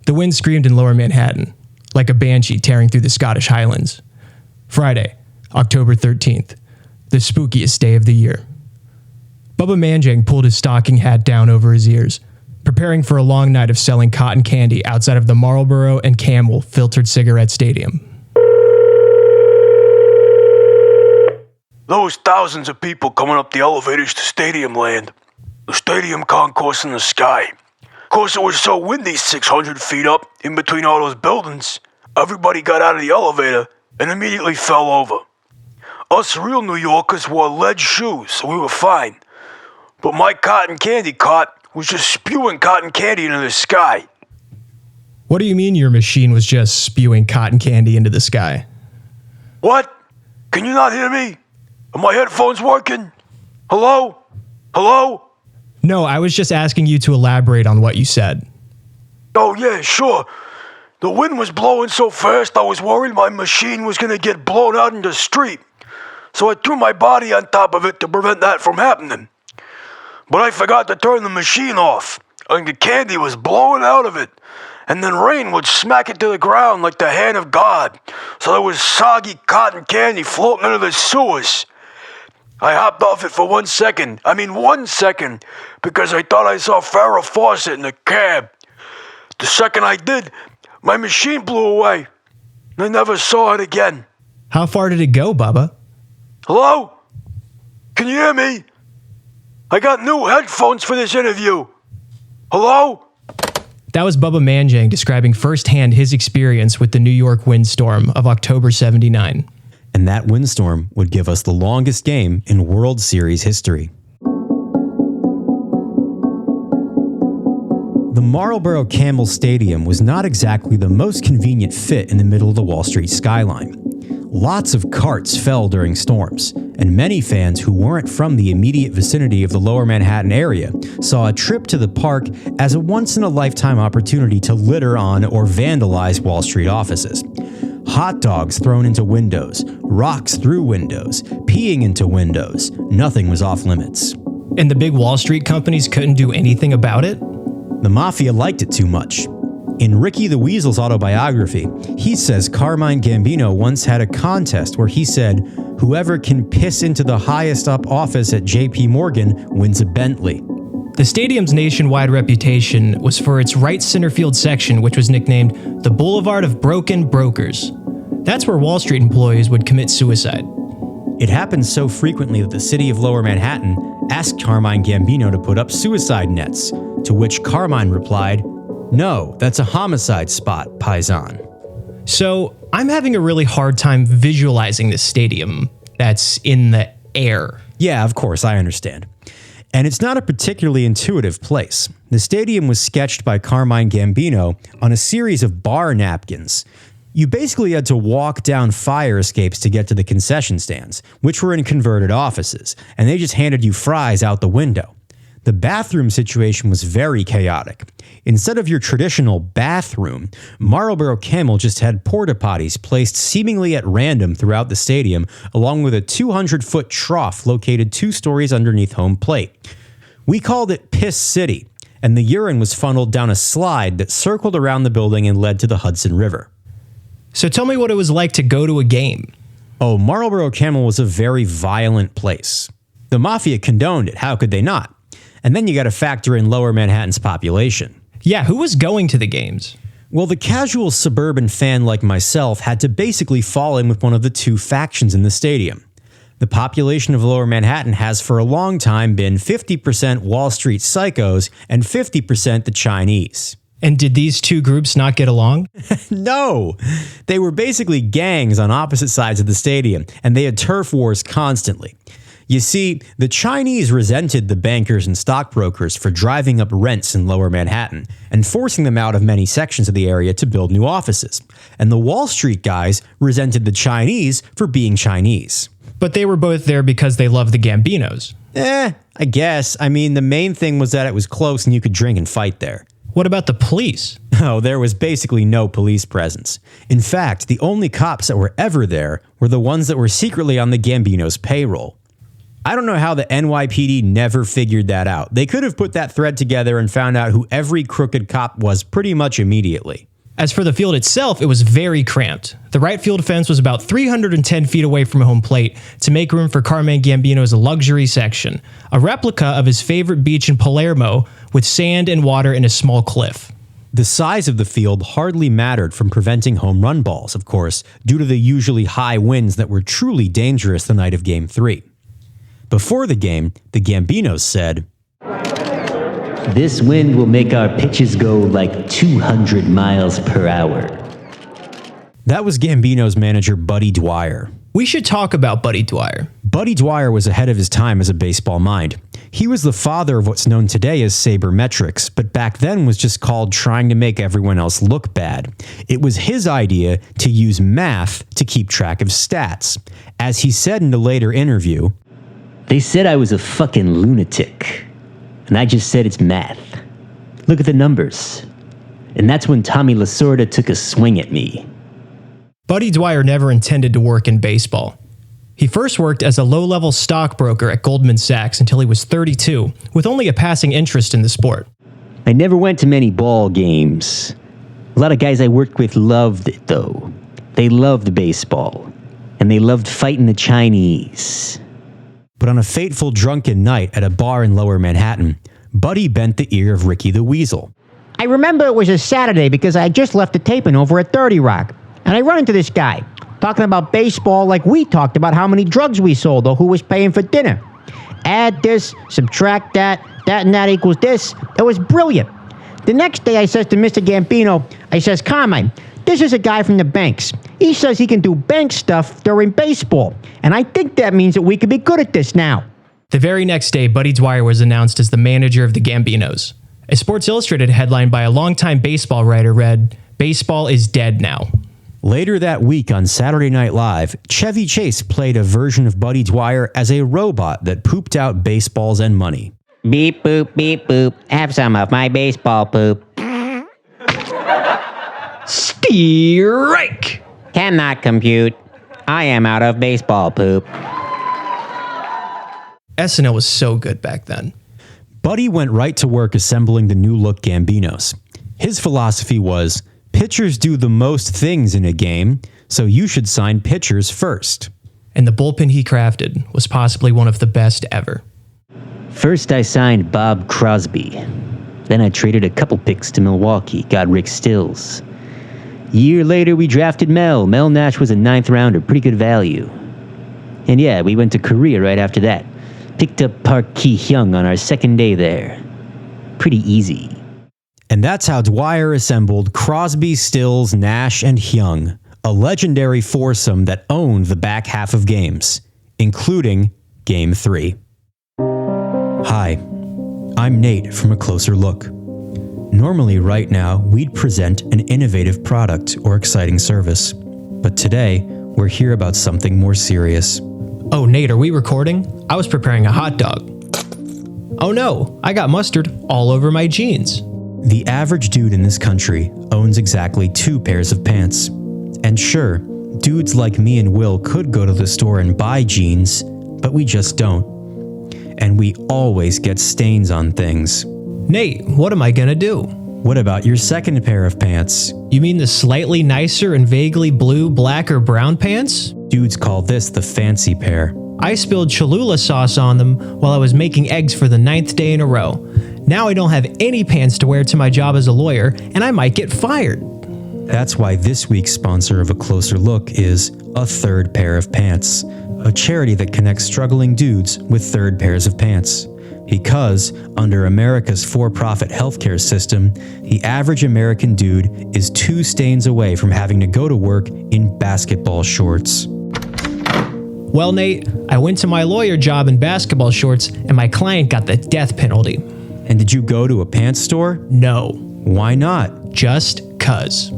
The wind screamed in lower Manhattan, like a banshee tearing through the Scottish Highlands. Friday, October 13th, the spookiest day of the year. Bubba Manjang pulled his stocking hat down over his ears, preparing for a long night of selling cotton candy outside of the Marlboro and Camel filtered cigarette stadium. Those thousands of people coming up the elevators to Stadium Land. The stadium concourse in the sky. Of course, it was so windy 600 feet up, in between all those buildings. Everybody got out of the elevator and immediately fell over. Us real New Yorkers wore lead shoes, so we were fine. But my cotton candy cart was just spewing cotton candy into the sky. What do you mean your machine was just spewing cotton candy into the sky? What? Can you not hear me? Are my headphones working? Hello? Hello? No, I was just asking you to elaborate on what you said. Oh yeah, sure. The wind was blowing so fast I was worried my machine was gonna get blown out in the street. So I threw my body on top of it to prevent that from happening. But I forgot to turn the machine off, and the candy was blowing out of it. And then rain would smack it to the ground like the hand of God. So there was soggy cotton candy floating into the sewers. I hopped off it for 1 second, because I thought I saw Farrah Fawcett in the cab. The second I did, my machine blew away. I never saw it again. How far did it go, Bubba? Hello? Can you hear me? I got new headphones for this interview. Hello? That was Bubba Manjang describing firsthand his experience with the New York windstorm of October 79. And that windstorm would give us the longest game in World Series history. The Marlboro Camel Stadium was not exactly the most convenient fit in the middle of the Wall Street skyline. Lots of carts fell during storms, and many fans who weren't from the immediate vicinity of the lower Manhattan area saw a trip to the park as a once-in-a-lifetime opportunity to litter on or vandalize Wall Street offices. Hot dogs thrown into windows, rocks through windows, peeing into windows. Nothing was off limits. And the big Wall Street companies couldn't do anything about it? The mafia liked it too much. In Ricky the Weasel's autobiography, he says Carmine Gambino once had a contest where he said, "Whoever can piss into the highest up office at JP Morgan wins a Bentley." The stadium's nationwide reputation was for its right center field section, which was nicknamed the Boulevard of Broken Brokers. That's where Wall Street employees would commit suicide. It happened so frequently that the city of Lower Manhattan asked Carmine Gambino to put up suicide nets, to which Carmine replied, "No, that's a homicide spot, paisan." So, I'm having a really hard time visualizing this stadium that's in the air. Yeah, of course, I understand. And it's not a particularly intuitive place. The stadium was sketched by Carmine Gambino on a series of bar napkins. You basically had to walk down fire escapes to get to the concession stands, which were in converted offices, and they just handed you fries out the window. The bathroom situation was very chaotic. Instead of your traditional bathroom, Marlboro Camel just had porta potties placed seemingly at random throughout the stadium, along with a 200-foot trough located 2 stories underneath home plate. We called it Piss City, and the urine was funneled down a slide that circled around the building and led to the Hudson River. So tell me what it was like to go to a game. Oh, Marlboro Camel was a very violent place. The mafia condoned it, how could they not? And then you got to factor in Lower Manhattan's population. Yeah, who was going to the games? Well, the casual suburban fan like myself had to basically fall in with one of the 2 factions in the stadium. The population of Lower Manhattan has for a long time been 50% Wall Street psychos and 50% the Chinese. And did these 2 groups not get along? No! They were basically gangs on opposite sides of the stadium, and they had turf wars constantly. You see, the Chinese resented the bankers and stockbrokers for driving up rents in Lower Manhattan and forcing them out of many sections of the area to build new offices. And the Wall Street guys resented the Chinese for being Chinese. But they were both there because they loved the Gambinos. I guess. I mean, the main thing was that it was close and you could drink and fight there. What about the police? Oh, there was basically no police presence. In fact, the only cops that were ever there were the ones that were secretly on the Gambinos' payroll. I don't know how the NYPD never figured that out. They could have put that thread together and found out who every crooked cop was pretty much immediately. As for the field itself, it was very cramped. The right field fence was about 310 feet away from home plate to make room for Carmine Gambino's luxury section, a replica of his favorite beach in Palermo with sand and water and a small cliff. The size of the field hardly mattered from preventing home run balls, of course, due to the usually high winds that were truly dangerous the night of Game 3. Before the game, the Gambinos said, "This wind will make our pitches go like 200 miles per hour." That was Gambinos manager Buddy Dwyer. We should talk about Buddy Dwyer. Buddy Dwyer was ahead of his time as a baseball mind. He was the father of what's known today as sabermetrics, but back then was just called trying to make everyone else look bad. It was his idea to use math to keep track of stats. As he said in a later interview, "They said I was a fucking lunatic, and I just said it's math. Look at the numbers." And that's when Tommy Lasorda took a swing at me. Buddy Dwyer never intended to work in baseball. He first worked as a low-level stockbroker at Goldman Sachs until he was 32, with only a passing interest in the sport. I never went to many ball games. A lot of guys I worked with loved it, though. They loved baseball, and they loved fighting the Chinese. but on a fateful drunken night at a bar in Lower Manhattan, Buddy bent the ear of Ricky the Weasel. I remember it was a Saturday because I had just left the taping over at 30 Rock, and I run into this guy talking about baseball like we talked about how many drugs we sold or who was paying for dinner. Add this, subtract that and that equals this. It was brilliant. The next day I says to Mr. Gambino, I says, Carmine, this is a guy from the banks. He says he can do bank stuff during baseball, and I think that means that we could be good at this now. The very next day, Buddy Dwyer was announced as the manager of the Gambinos. A Sports Illustrated headline by a longtime baseball writer read, "Baseball is dead now." Later that week on Saturday Night Live, Chevy Chase played a version of Buddy Dwyer as a robot that pooped out baseballs and money. Beep boop, have some of my baseball poop. Strike! Cannot compute. I am out of baseball poop. SNL was so good back then. Buddy went right to work assembling the new look Gambinos. His philosophy was, pitchers do the most things in a game, so you should sign pitchers first. And the bullpen he crafted was possibly one of the best ever. First, I signed Bob Crosby. Then I traded a couple picks to Milwaukee, got Rick Stills. A year later, we drafted Mel. Mel Nash was a 9th rounder, pretty good value. And yeah, we went to Korea right after that. Picked up Park Ki-hyung on our second day there. Pretty easy. And that's how Dwyer assembled Crosby, Stills, Nash, and Hyung, a legendary foursome that owned the back half of games, including Game 3. Hi, I'm Nate from A Closer Look. Normally right now, we'd present an innovative product or exciting service. But today, we're here about something more serious. Oh, Nate, are we recording? I was preparing a hot dog. Oh no, I got mustard all over my jeans. The average dude in this country owns exactly 2 pairs of pants. And sure, dudes like me and Will could go to the store and buy jeans, but we just don't. And we always get stains on things. Nate, what am I gonna do? What about your second pair of pants? You mean the slightly nicer and vaguely blue, black, or brown pants? Dudes call this the fancy pair. I spilled Cholula sauce on them while I was making eggs for the 9th day in a row. Now I don't have any pants to wear to my job as a lawyer, and I might get fired. That's why this week's sponsor of A Closer Look is A Third Pair of Pants, a charity that connects struggling dudes with third pairs of pants. Because, under America's for-profit healthcare system, the average American dude is 2 stains away from having to go to work in basketball shorts. Well, Nate, I went to my lawyer job in basketball shorts, and my client got the death penalty. And did you go to a pants store? No. Why not? Just 'cause.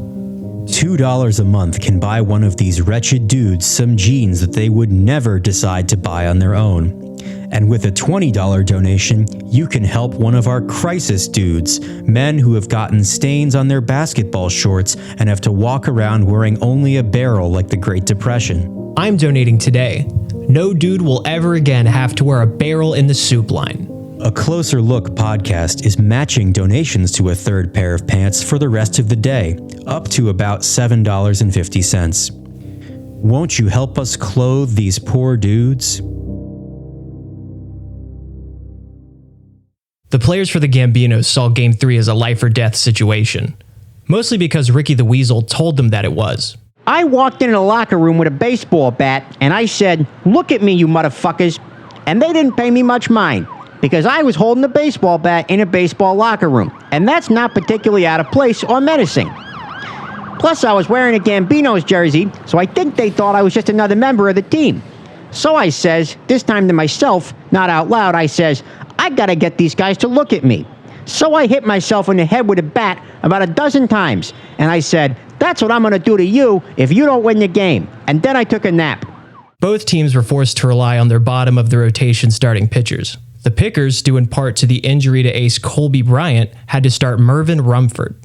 $2 a month can buy one of these wretched dudes some jeans that they would never decide to buy on their own. And with a $20 donation, you can help one of our crisis dudes, men who have gotten stains on their basketball shorts and have to walk around wearing only a barrel like the Great Depression. I'm donating today. No dude will ever again have to wear a barrel in the soup line. A Closer Look podcast is matching donations to a third pair of pants for the rest of the day, up to about $7.50. Won't you help us clothe these poor dudes? The players for the Gambinos saw Game 3 as a life or death situation, mostly because Ricky the Weasel told them that it was. I walked into the locker room with a baseball bat, and I said, "Look at me, you motherfuckers." And they didn't pay me much mind, because I was holding the baseball bat in a baseball locker room, and that's not particularly out of place or menacing. Plus, I was wearing a Gambinos jersey, so I think they thought I was just another member of the team. So I says, this time to myself, not out loud, I says, "I gotta get these guys to look at me." So I hit myself in the head with a bat about a dozen times, and I said, "That's what I'm gonna do to you if you don't win the game." And then I took a nap. Both teams were forced to rely on their bottom of the rotation starting pitchers. The Pickers, due in part to the injury to ace Colby Bryant, had to start Mervyn Rumford.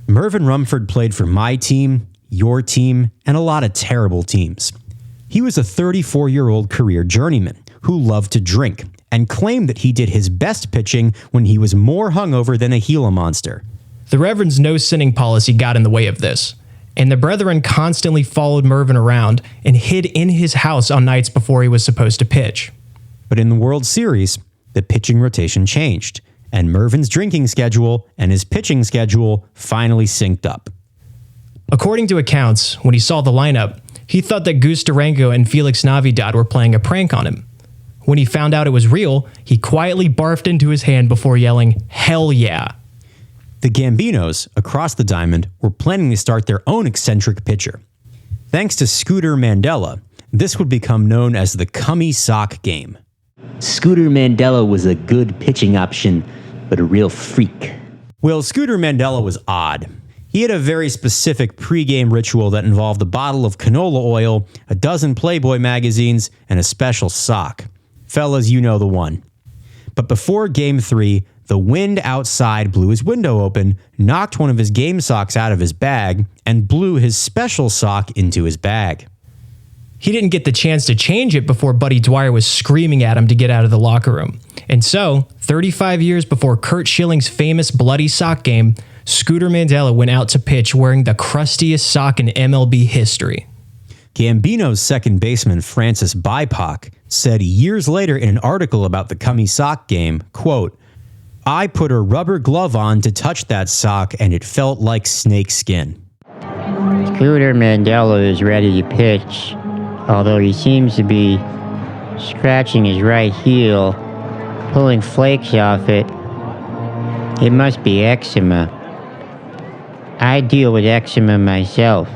Mervyn Rumford played for my team, your team, and a lot of terrible teams. He was a 34-year-old career journeyman who loved to drink and claimed that he did his best pitching when he was more hungover than a Gila monster. The Reverend's no-sinning policy got in the way of this, and the Brethren constantly followed Mervyn around and hid in his house on nights before he was supposed to pitch. But in the World Series, the pitching rotation changed, and Mervyn's drinking schedule and his pitching schedule finally synced up. According to accounts, when he saw the lineup, he thought that Goose Durango and Felix Navidad were playing a prank on him. When he found out it was real, he quietly barfed into his hand before yelling, "Hell yeah!" The Gambinos, across the diamond, were planning to start their own eccentric pitcher. Thanks to Scooter Mandela, this would become known as the Cummy Sock game. Scooter Mandela was a good pitching option, but a real freak. Well, Scooter Mandela was odd. He had a very specific pregame ritual that involved a bottle of canola oil, a dozen Playboy magazines, and a special sock. Fellas, you know the one. But before Game 3, the wind outside blew his window open, knocked one of his game socks out of his bag, and blew his special sock into his bag. He didn't get the chance to change it before Buddy Dwyer was screaming at him to get out of the locker room. And so, 35 years before Curt Schilling's famous bloody sock game, Scooter Mandela went out to pitch wearing the crustiest sock in MLB history. Gambino's second baseman Francis Bipoc said years later in an article about the Cummy Sock game, quote, "I put a rubber glove on to touch that sock and it felt like snake skin." Scooter Mandela is ready to pitch, although he seems to be scratching his right heel, pulling flakes off it. It must be eczema. I deal with eczema myself.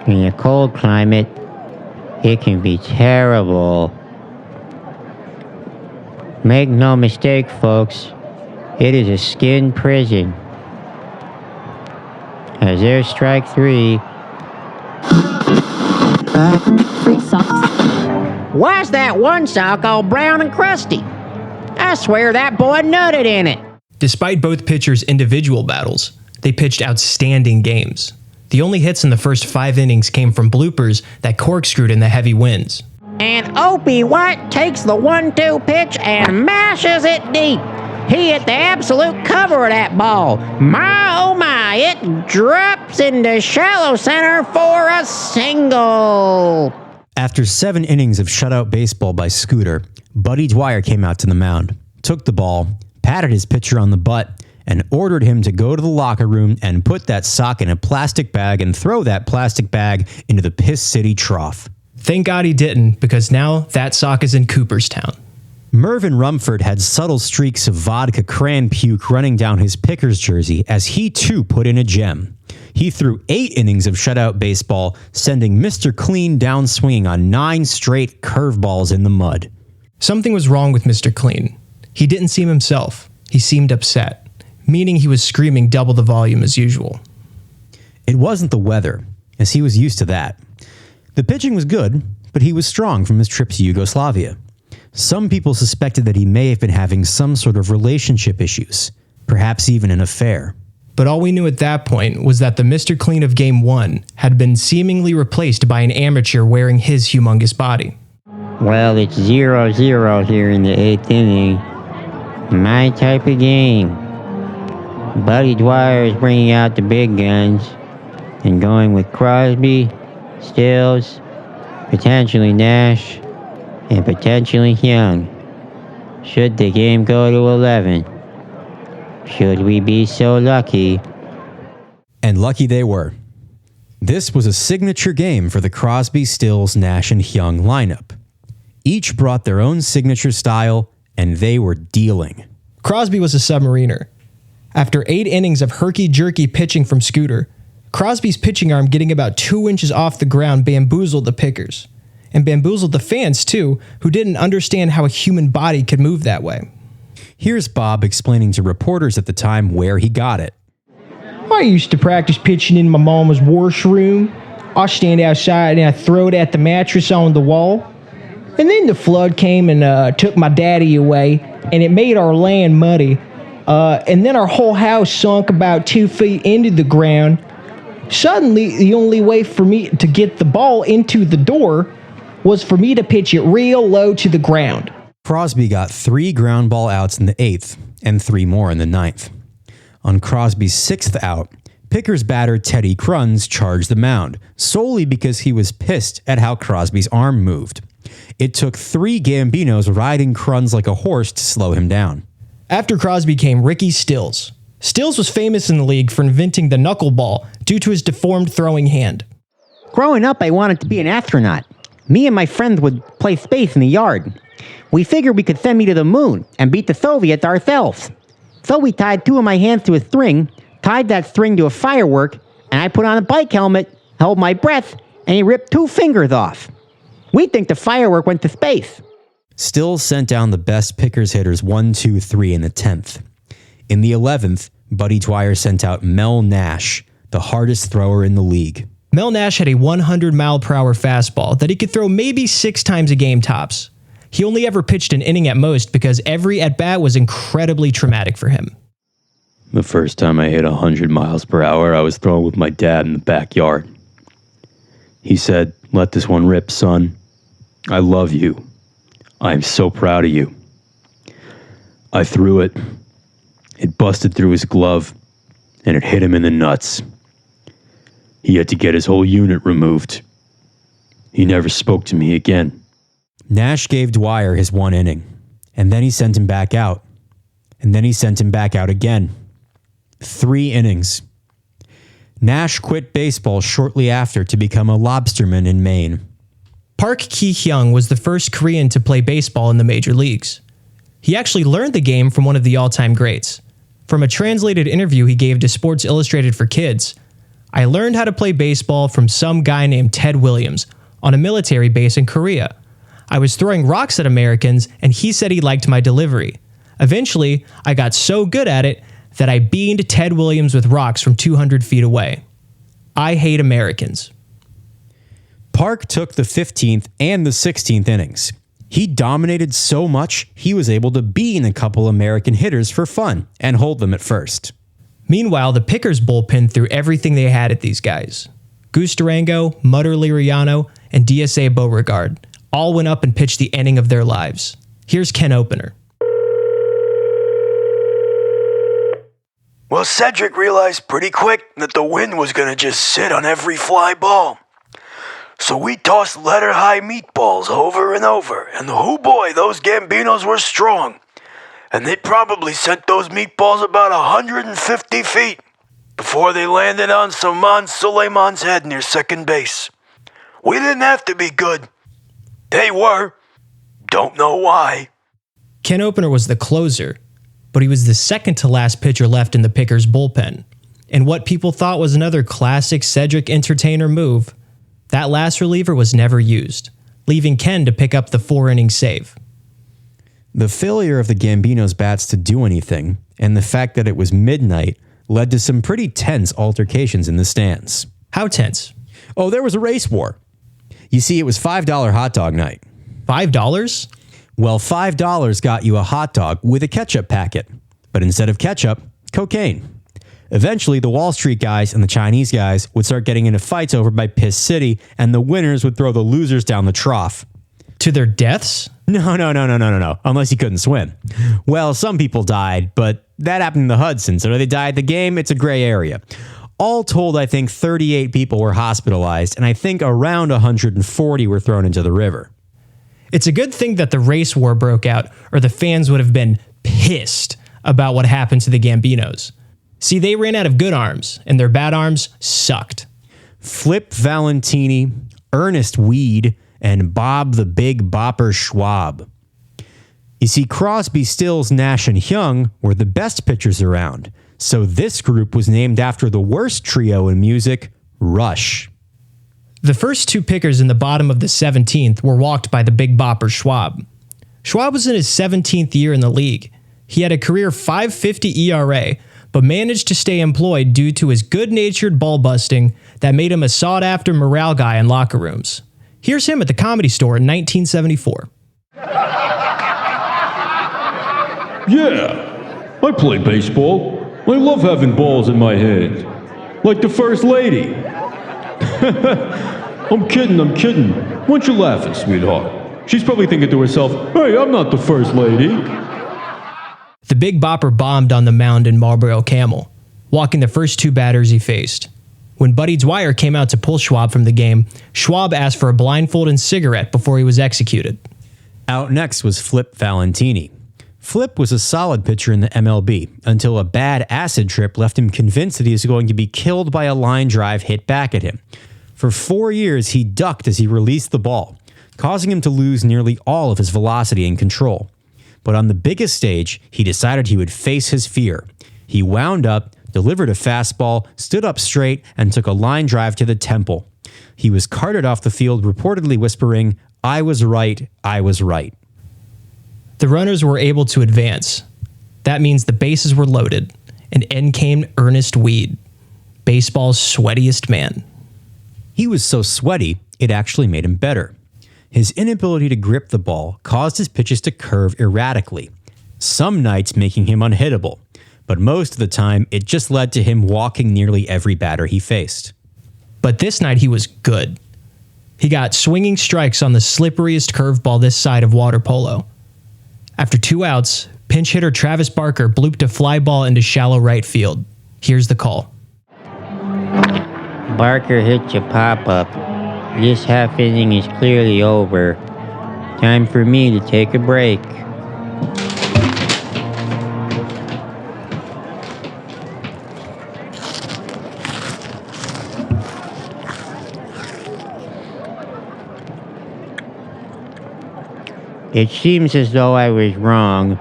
In a cold climate, it can be terrible. Make no mistake, folks, it is a skin prison. As there's strike 3. Why's that one sock all brown and crusty? I swear that boy nutted in it. Despite both pitchers' individual battles, they pitched outstanding games. The only hits in the first 5 innings came from bloopers that corkscrewed in the heavy winds. And Opie White takes the 1-2 pitch and mashes it deep. He hit the absolute cover of that ball. My, oh my, it drops into shallow center for a single. After 7 innings of shutout baseball by Scooter, Buddy Dwyer came out to the mound, took the ball, patted his pitcher on the butt, and ordered him to go to the locker room and put that sock in a plastic bag and throw that plastic bag into the Piss City trough. Thank God he didn't, because now that sock is in Cooperstown. Mervyn Rumford had subtle streaks of vodka crayon puke running down his Pickers jersey as he too put in a gem. He threw 8 innings of shutout baseball, sending Mr. Clean down swinging on 9 straight curveballs in the mud. Something was wrong with Mr. Clean. He didn't seem himself. He seemed upset, meaning he was screaming double the volume as usual. It wasn't the weather, as he was used to that. The pitching was good, but he was strong from his trip to Yugoslavia. Some people suspected that he may have been having some sort of relationship issues, perhaps even an affair. But all we knew at that point was that the Mr. Clean of Game 1 had been seemingly replaced by an amateur wearing his humongous body. Well, it's 0-0 here in the 8th inning. My type of game. Buddy Dwyer is bringing out the big guns and going with Crosby, Stills, potentially Nash, and potentially Young. Should the game go to 11? Should we be so lucky? And lucky they were. This was a signature game for the Crosby, Stills, Nash, and Young lineup. Each brought their own signature style, and they were dealing. Crosby was a submariner. After 8 innings of herky-jerky pitching from Scooter, Crosby's pitching arm getting about 2 inches off the ground bamboozled the pickers. And bamboozled the fans, too, who didn't understand how a human body could move that way. Here's Bob explaining to reporters at the time where he got it. I used to practice pitching in my mama's washroom. I stand outside and I throw it at the mattress on the wall. And then the flood came and took my daddy away, and it made our land muddy. And then our whole house sunk about 2 feet into the ground. Suddenly, the only way for me to get the ball into the door was for me to pitch it real low to the ground. Crosby got 3 ground ball outs in the 8th and 3 more in the 9th. On Crosby's 6th out, Pickers batter Teddy Kruns charged the mound, solely because he was pissed at how Crosby's arm moved. It took 3 Gambinos riding Kruns like a horse to slow him down. After Crosby came Ricky Stills. Stills was famous in the league for inventing the knuckleball due to his deformed throwing hand. Growing up, I wanted to be an astronaut. Me and my friends would play space in the yard. We figured we could send me to the moon and beat the Soviets ourselves. So we tied 2 of my hands to a string, tied that string to a firework, and I put on a bike helmet, held my breath, and he ripped 2 fingers off. We think the firework went to space. Stills sent down the best Pickers hitters 1, 2, 3 in the 10th. In the 11th, Buddy Dwyer sent out Mel Nash, the hardest thrower in the league. Mel Nash had a 100-mile-per-hour fastball that he could throw maybe 6 times a game tops. He only ever pitched an inning at most because every at-bat was incredibly traumatic for him. The first time I hit 100 miles per hour, I was throwing with my dad in the backyard. He said, "Let this one rip, son. I love you. I'm so proud of you." I threw it. It busted through his glove, and it hit him in the nuts. He had to get his whole unit removed. He never spoke to me again. Nash gave Dwyer his 1 inning, and then he sent him back out, and then he sent him back out again. 3 innings. Nash quit baseball shortly after to become a lobsterman in Maine. Park Ki-hyung was the first Korean to play baseball in the major leagues. He actually learned the game from one of the all-time greats. From a translated interview he gave to Sports Illustrated for Kids, "I learned how to play baseball from some guy named Ted Williams on a military base in Korea. I was throwing rocks at Americans, and he said he liked my delivery. Eventually, I got so good at it that I beamed Ted Williams with rocks from 200 feet away. I hate Americans." Park took the 15th and the 16th innings. He dominated so much, he was able to bean a couple American hitters for fun and hold them at first. Meanwhile, the Pickers bullpen threw everything they had at these guys. Goose Durango, Mutter Liriano, and DSA Beauregard all went up and pitched the inning of their lives. Here's Ken Opener. Well, Cedric realized pretty quick that the wind was going to just sit on every fly ball. So we tossed letter-high meatballs over and over, and oh boy, those Gambinos were strong. And they probably sent those meatballs about 150 feet before they landed on Saman Suleiman's head near second base. We didn't have to be good. They were. Don't know why. Ken Opener was the closer, but he was the second to last pitcher left in the Pickers bullpen. And what people thought was another classic Cedric entertainer move, that last reliever was never used, leaving Ken to pick up the 4-inning save. The failure of the Gambinos' bats to do anything, and the fact that it was midnight, led to some pretty tense altercations in the stands. How tense? Oh, there was a race war. You see, it was $5 hot dog night. $5? Well, $5 got you a hot dog with a ketchup packet. But instead of ketchup, cocaine. Eventually, the Wall Street guys and the Chinese guys would start getting into fights over by Piss City, and the winners would throw the losers down the trough. To their deaths? No. Unless he couldn't swim. Well, some people died, but that happened in the Hudson, so do they die at the game? It's a gray area. All told, I think 38 people were hospitalized, and I think around 140 were thrown into the river. It's a good thing that the race war broke out, or the fans would have been pissed about what happened to the Gambinos. See, they ran out of good arms, and their bad arms sucked. Flip Valentini, Ernest Weed, and Bob the Big Bopper Schwab. You see, Crosby, Stills, Nash, and Young were the best pitchers around, so this group was named after the worst trio in music, Rush. The first two pickers in the bottom of the 17th were walked by the Big Bopper Schwab. Schwab was in his 17th year in the league. He had a career .550 ERA, but managed to stay employed due to his good-natured ball busting that made him a sought-after morale guy in locker rooms. Here's him at the Comedy Store in 1974. Yeah, I play baseball. I love having balls in my hand. Like the first lady. I'm kidding. Why aren't you laughing, sweetheart? She's probably thinking to herself, hey, I'm not the first lady. The Big Bopper bombed on the mound in Marlboro Camel, walking the first two batters he faced. When Buddy Dwyer came out to pull Schwab from the game, Schwab asked for a blindfold and cigarette before he was executed. Out next was Flip Valentini. Flip was a solid pitcher in the MLB until a bad acid trip left him convinced that he was going to be killed by a line drive hit back at him. For 4 years, he ducked as he released the ball, causing him to lose nearly all of his velocity and control. But on the biggest stage, he decided he would face his fear. He wound up, delivered a fastball, stood up straight, and took a line drive to the temple. He was carted off the field, reportedly whispering, "I was right, I was right." The runners were able to advance. That means the bases were loaded, and in came Ernest Weed, baseball's sweatiest man. He was so sweaty, it actually made him better. His inability to grip the ball caused his pitches to curve erratically, some nights making him unhittable, but most of the time it just led to him walking nearly every batter he faced. But this night he was good. He got swinging strikes on the slipperiest curveball this side of water polo. After 2 outs, pinch hitter Travis Barker blooped a fly ball into shallow right field. Here's the call. Barker hit your pop-up. This half inning is clearly over. Time for me to take a break. It seems as though I was wrong.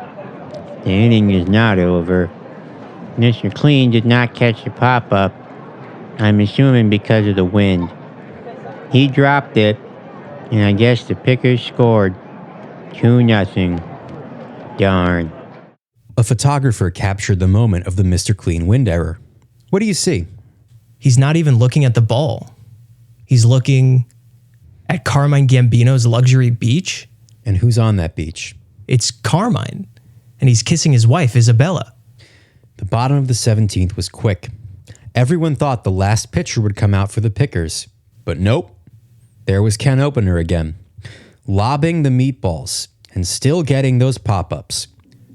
The inning is not over. Mr. Clean did not catch the pop-up. I'm assuming because of the wind. He dropped it, and I guess the Pickers scored 2-0. Darn. A photographer captured the moment of the Mr. Clean wind error. What do you see? He's not even looking at the ball. He's looking at Carmine Gambino's luxury beach. And who's on that beach? It's Carmine, and he's kissing his wife, Isabella. The bottom of the 17th was quick. Everyone thought the last pitcher would come out for the Pickers, but nope. There was Ken Opener again, lobbing the meatballs and still getting those pop-ups.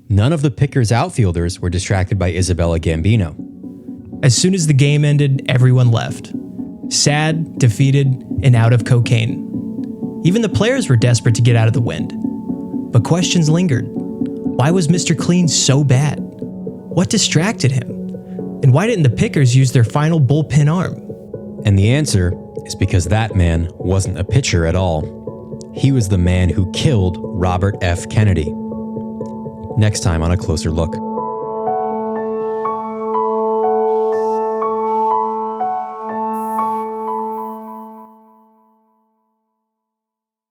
None of the Pickers' outfielders were distracted by Isabella Gambino. As soon as the game ended, everyone left. Sad, defeated, and out of cocaine. Even the players were desperate to get out of the wind. But questions lingered. Why was Mr. Clean so bad? What distracted him? And why didn't the Pickers use their final bullpen arm? And the answer is because that man wasn't a pitcher at all. He was the man who killed Robert F. Kennedy. Next time on A Closer Look.